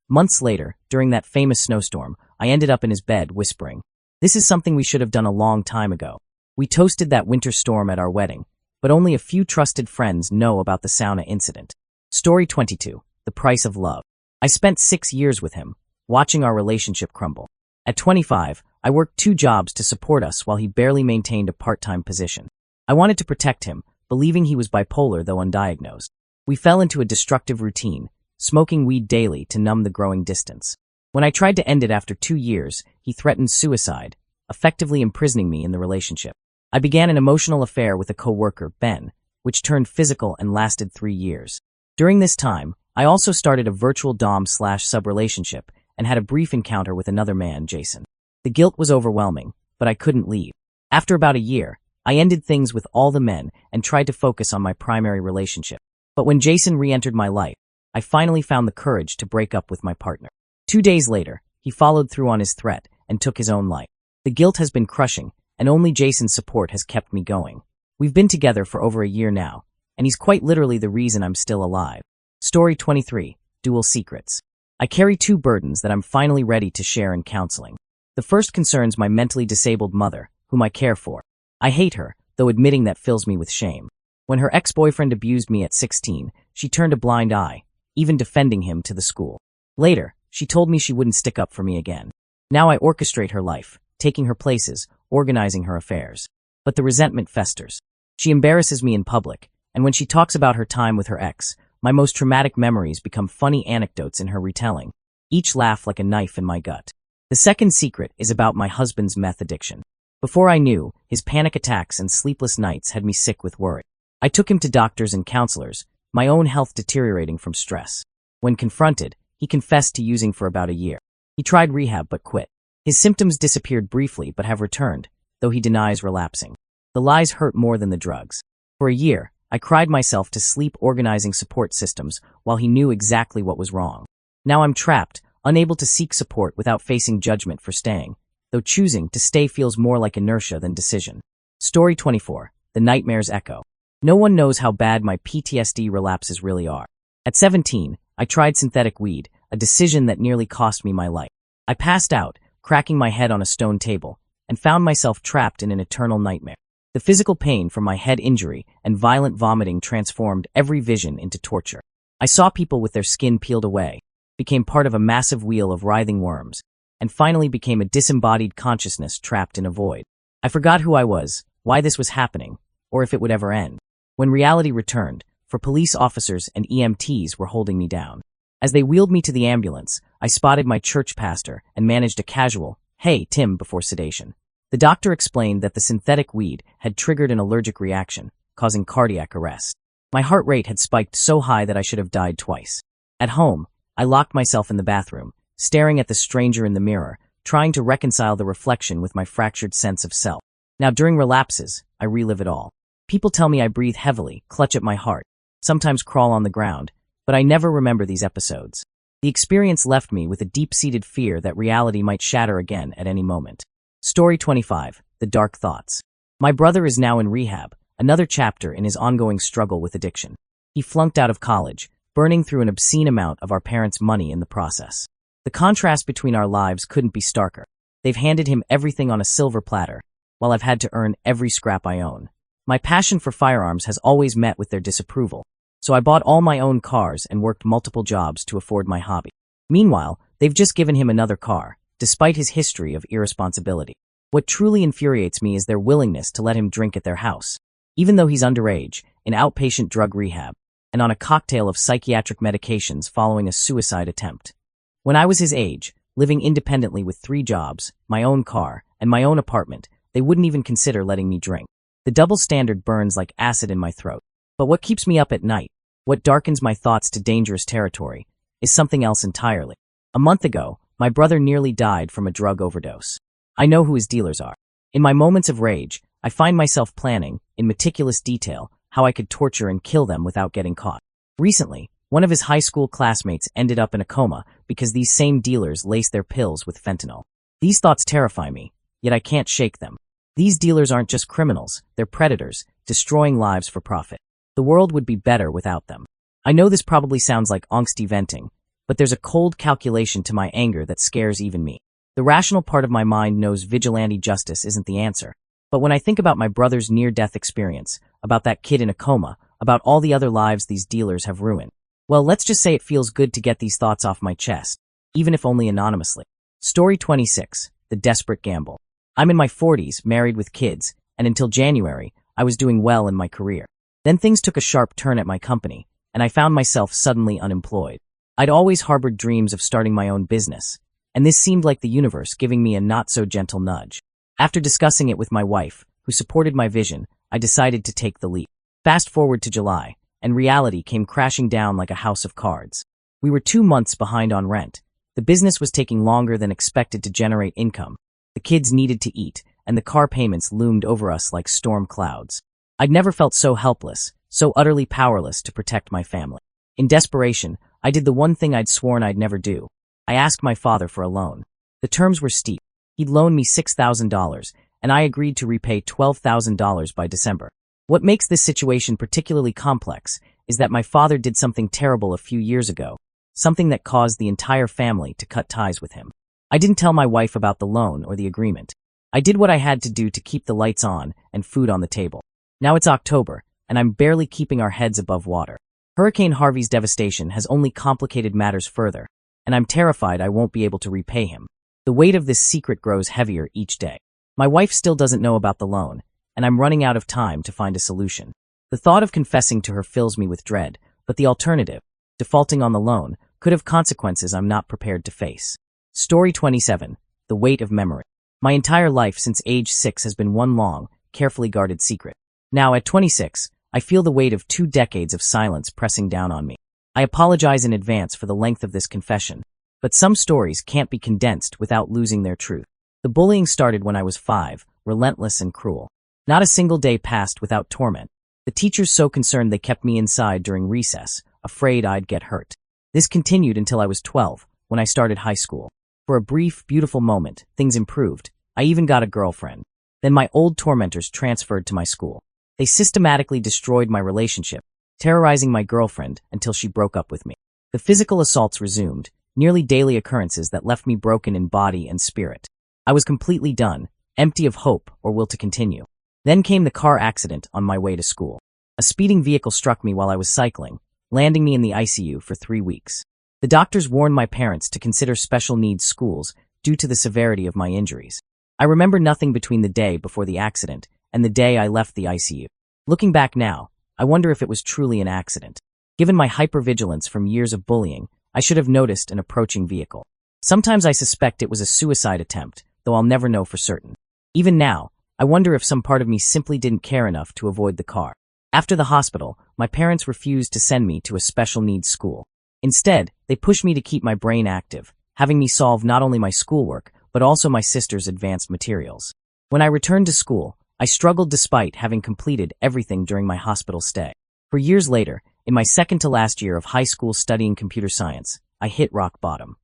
S1: Months later, during that famous snowstorm, I ended up in his bed whispering, "This is something we should have done a long time ago." We toasted that winter storm at our wedding, but only a few trusted friends know about the sauna incident. Story 22. The Price of Love. I spent 6 years with him, watching our relationship crumble. At 25, I worked 2 jobs to support us while he barely maintained a part-time position. I wanted to protect him, believing he was bipolar though undiagnosed. We fell into a destructive routine, smoking weed daily to numb the growing distance. When I tried to end it after 2 years, he threatened suicide, effectively imprisoning me in the relationship. I began an emotional affair with a coworker, Ben, which turned physical and lasted 3 years. During this time, I also started a virtual dom/sub relationship and had a brief encounter with another man, Jason. The guilt was overwhelming, but I couldn't leave. After about a year, I ended things with all the men and tried to focus on my primary relationship. But when Jason re-entered my life, I finally found the courage to break up with my partner. 2 days later, he followed through on his threat and took his own life. The guilt has been crushing, and only Jason's support has kept me going. We've been together for over a year now, and he's quite literally the reason I'm still alive. Story 23. Dual Secrets. I carry 2 burdens that I'm finally ready to share in counseling. The first concerns my mentally disabled mother, whom I care for. I hate her, though admitting that fills me with shame. When her ex-boyfriend abused me at 16, she turned a blind eye, even defending him to the school. Later, she told me she wouldn't stick up for me again. Now I orchestrate her life, taking her places, organizing her affairs. But the resentment festers. She embarrasses me in public, and when she talks about her time with her ex, my most traumatic memories become funny anecdotes in her retelling. Each laugh like a knife in my gut. The second secret is about my husband's meth addiction. Before I knew, his panic attacks and sleepless nights had me sick with worry. I took him to doctors and counselors, my own health deteriorating from stress. When confronted, he confessed to using for about a year. He tried rehab but quit. His symptoms disappeared briefly but have returned, though he denies relapsing. The lies hurt more than the drugs. For a year, I cried myself to sleep organizing support systems while he knew exactly what was wrong. Now I'm trapped, unable to seek support without facing judgment for staying, though choosing to stay feels more like inertia than decision. Story 24. The Nightmare's Echo. No one knows how bad my PTSD relapses really are. At 17, I tried synthetic weed, a decision that nearly cost me my life. I passed out, cracking my head on a stone table, and found myself trapped in an eternal nightmare. The physical pain from my head injury and violent vomiting transformed every vision into torture. I saw people with their skin peeled away, became part of a massive wheel of writhing worms, and finally became a disembodied consciousness trapped in a void. I forgot who I was, why this was happening, or if it would ever end. When reality returned, for police officers and EMTs were holding me down. As they wheeled me to the ambulance, I spotted my church pastor and managed a casual, "Hey, Tim," before sedation. The doctor explained that the synthetic weed had triggered an allergic reaction, causing cardiac arrest. My heart rate had spiked so high that I should have died twice. At home, I locked myself in the bathroom, staring at the stranger in the mirror, trying to reconcile the reflection with my fractured sense of self. Now, during relapses, I relive it all. People tell me I breathe heavily, clutch at my heart, sometimes crawl on the ground, but I never remember these episodes. The experience left me with a deep-seated fear that reality might shatter again at any moment. Story 25. The Dark Thoughts. My brother is now in rehab, another chapter in his ongoing struggle with addiction. He flunked out of college, burning through an obscene amount of our parents' money in the process. The contrast between our lives couldn't be starker. They've handed him everything on a silver platter, while I've had to earn every scrap I own. My passion for firearms has always met with their disapproval, so I bought all my own cars and worked multiple jobs to afford my hobby. Meanwhile, they've just given him another car, despite his history of irresponsibility. What truly infuriates me is their willingness to let him drink at their house, even though he's underage, in outpatient drug rehab, and on a cocktail of psychiatric medications following a suicide attempt. When I was his age, living independently with 3 jobs, my own car, and my own apartment, they wouldn't even consider letting me drink. The double standard burns like acid in my throat. But what keeps me up at night, what darkens my thoughts to dangerous territory, is something else entirely. A month ago, my brother nearly died from a drug overdose. I know who his dealers are. In my moments of rage, I find myself planning, in meticulous detail, how I could torture and kill them without getting caught. Recently, one of his high school classmates ended up in a coma because these same dealers lace their pills with fentanyl. These thoughts terrify me, yet I can't shake them. These dealers aren't just criminals, they're predators, destroying lives for profit. The world would be better without them. I know this probably sounds like angsty venting, but there's a cold calculation to my anger that scares even me. The rational part of my mind knows vigilante justice isn't the answer. But when I think about my brother's near-death experience, about that kid in a coma, about all the other lives these dealers have ruined, well, let's just say it feels good to get these thoughts off my chest, even if only anonymously. Story 26. The Desperate Gamble. I'm in my 40s, married with kids, and until January, I was doing well in my career. Then things took a sharp turn at my company, and I found myself suddenly unemployed. I'd always harbored dreams of starting my own business, and this seemed like the universe giving me a not-so-gentle nudge. After discussing it with my wife, who supported my vision, I decided to take the leap. Fast forward to July, and reality came crashing down like a house of cards. We were 2 months behind on rent. The business was taking longer than expected to generate income. The kids needed to eat, and the car payments loomed over us like storm clouds. I'd never felt so helpless, so utterly powerless to protect my family. In desperation, I did the one thing I'd sworn I'd never do. I asked my father for a loan. The terms were steep. He'd loan me $6,000, and I agreed to repay $12,000 by December. What makes this situation particularly complex is that my father did something terrible a few years ago, something that caused the entire family to cut ties with him. I didn't tell my wife about the loan or the agreement. I did what I had to do to keep the lights on and food on the table. Now it's October, and I'm barely keeping our heads above water. Hurricane Harvey's devastation has only complicated matters further, and I'm terrified I won't be able to repay him. The weight of this secret grows heavier each day. My wife still doesn't know about the loan, and I'm running out of time to find a solution. The thought of confessing to her fills me with dread, but the alternative, defaulting on the loan, could have consequences I'm not prepared to face. Story 27. The Weight of Memory. My entire life since age 6 has been one long, carefully guarded secret. Now, at 26, I feel the weight of 2 decades of silence pressing down on me. I apologize in advance for the length of this confession, but some stories can't be condensed without losing their truth. The bullying started when I was 5, relentless and cruel. Not a single day passed without torment. The teachers so concerned they kept me inside during recess, afraid I'd get hurt. This continued until I was 12, when I started high school. For a brief, beautiful moment, things improved. I even got a girlfriend. Then my old tormentors transferred to my school. They systematically destroyed my relationship, terrorizing my girlfriend until she broke up with me. The physical assaults resumed, nearly daily occurrences that left me broken in body and spirit. I was completely done, empty of hope or will to continue. Then came the car accident on my way to school. A speeding vehicle struck me while I was cycling, landing me in the ICU for 3 weeks. The doctors warned my parents to consider special needs schools due to the severity of my injuries. I remember nothing between the day before the accident and the day I left the ICU. Looking back now, I wonder if it was truly an accident. Given my hypervigilance from years of bullying, I should have noticed an approaching vehicle. Sometimes I suspect it was a suicide attempt, though I'll never know for certain. Even now, I wonder if some part of me simply didn't care enough to avoid the car. After the hospital, my parents refused to send me to a special needs school. Instead, they pushed me to keep my brain active, having me solve not only my schoolwork, but also my sister's advanced materials. When I returned to school, I struggled despite having completed everything during my hospital stay. For years later, in my second to last year of high school studying computer science, I hit rock bottom.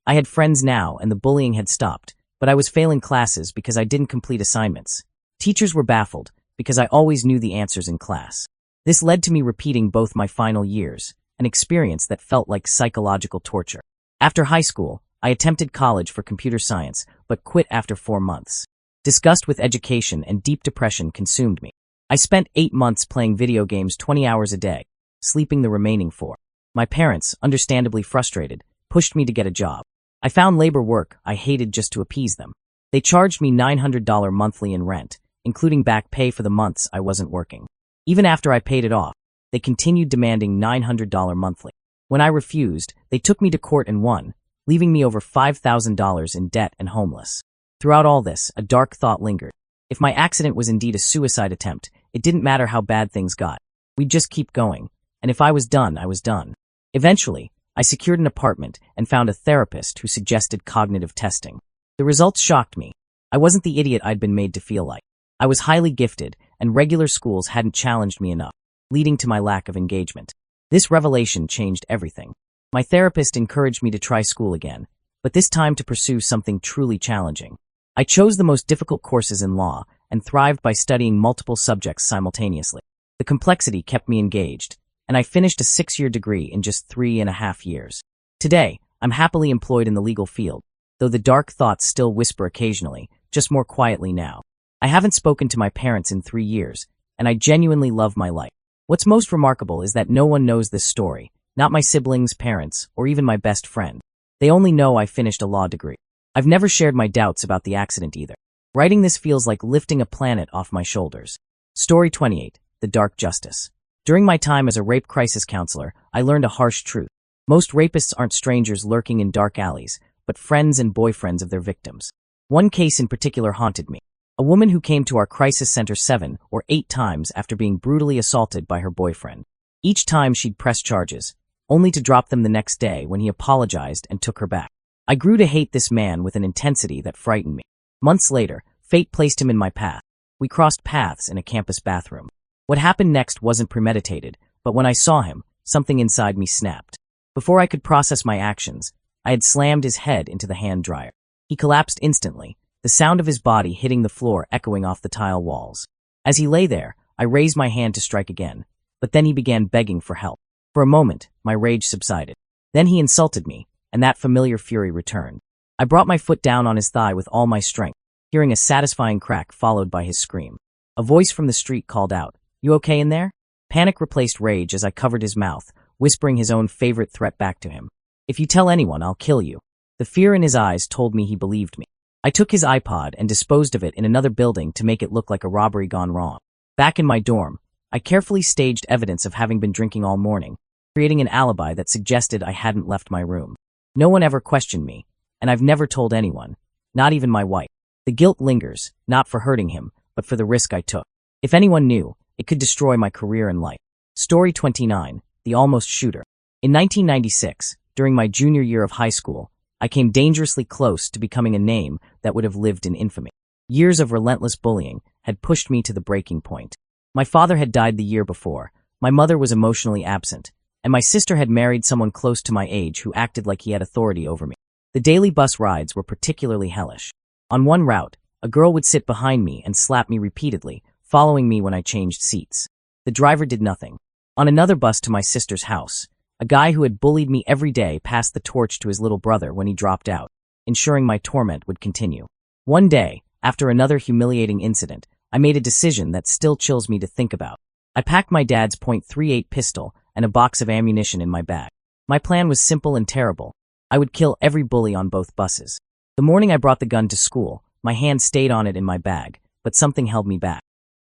S1: I had friends now and the bullying had stopped, but I was failing classes because I didn't complete assignments. Teachers were baffled because I always knew the answers in class. This led to me repeating both my final years, an experience that felt like psychological torture. After high school, I attempted college for computer science, but quit after 4 months. Disgust with education and deep depression consumed me. I spent 8 months playing video games 20 hours a day, sleeping the remaining 4. My parents, understandably frustrated, pushed me to get a job. I found labor work I hated just to appease them. They charged me $900 monthly in rent, including back pay for the months I wasn't working. Even after I paid it off, they continued demanding $900 monthly. When I refused, they took me to court and won, leaving me over $5,000 in debt and homeless. Throughout all this, a dark thought lingered. If my accident was indeed a suicide attempt, it didn't matter how bad things got. We'd just keep going. And if I was done, I was done. Eventually, I secured an apartment and found a therapist who suggested cognitive testing. The results shocked me. I wasn't the idiot I'd been made to feel like. I was highly gifted, and regular schools hadn't challenged me enough, leading to my lack of engagement. This revelation changed everything. My therapist encouraged me to try school again, but this time to pursue something truly challenging. I chose the most difficult courses in law and thrived by studying multiple subjects simultaneously. The complexity kept me engaged, and I finished a 6-year degree in just 3.5 years. Today, I'm happily employed in the legal field, though the dark thoughts still whisper occasionally, just more quietly now. I haven't spoken to my parents in 3 years, and I genuinely love my life. What's most remarkable is that no one knows this story, not my siblings, parents, or even my best friend. They only know I finished a law degree. I've never shared my doubts about the accident either. Writing this feels like lifting a planet off my shoulders. Story 28, The Dark Justice. During my time as a rape crisis counselor, I learned a harsh truth. Most rapists aren't strangers lurking in dark alleys, but friends and boyfriends of their victims. One case in particular haunted me. A woman who came to our crisis center 7 or 8 times after being brutally assaulted by her boyfriend. Each time she'd press charges, only to drop them the next day when he apologized and took her back. I grew to hate this man with an intensity that frightened me. Months later, fate placed him in my path. We crossed paths in a campus bathroom. What happened next wasn't premeditated, but when I saw him, something inside me snapped. Before I could process my actions, I had slammed his head into the hand dryer. He collapsed instantly, the sound of his body hitting the floor echoing off the tile walls. As he lay there, I raised my hand to strike again, but then he began begging for help. For a moment, my rage subsided. Then he insulted me, and that familiar fury returned. I brought my foot down on his thigh with all my strength, hearing a satisfying crack followed by his scream. A voice from the street called out, "You okay in there?" Panic replaced rage as I covered his mouth, whispering his own favorite threat back to him. "If you tell anyone, I'll kill you." The fear in his eyes told me he believed me. I took his iPod and disposed of it in another building to make it look like a robbery gone wrong. Back in my dorm, I carefully staged evidence of having been drinking all morning, creating an alibi that suggested I hadn't left my room. No one ever questioned me, and I've never told anyone, not even my wife. The guilt lingers, not for hurting him, but for the risk I took. If anyone knew, it could destroy my career and life. Story 29, The Almost Shooter. In 1996, during my junior year of high school, I came dangerously close to becoming a name that would have lived in infamy. Years of relentless bullying had pushed me to the breaking point. My father had died the year before, my mother was emotionally absent, and my sister had married someone close to my age who acted like he had authority over me. The daily bus rides were particularly hellish. On one route, a girl would sit behind me and slap me repeatedly, following me when I changed seats. The driver did nothing. On another bus to my sister's house, a guy who had bullied me every day passed the torch to his little brother when he dropped out, ensuring my torment would continue. One day, after another humiliating incident, I made a decision that still chills me to think about. I packed my dad's .38 pistol and a box of ammunition in my bag. My plan was simple and terrible. I would kill every bully on both buses. The morning I brought the gun to school, my hand stayed on it in my bag, but something held me back.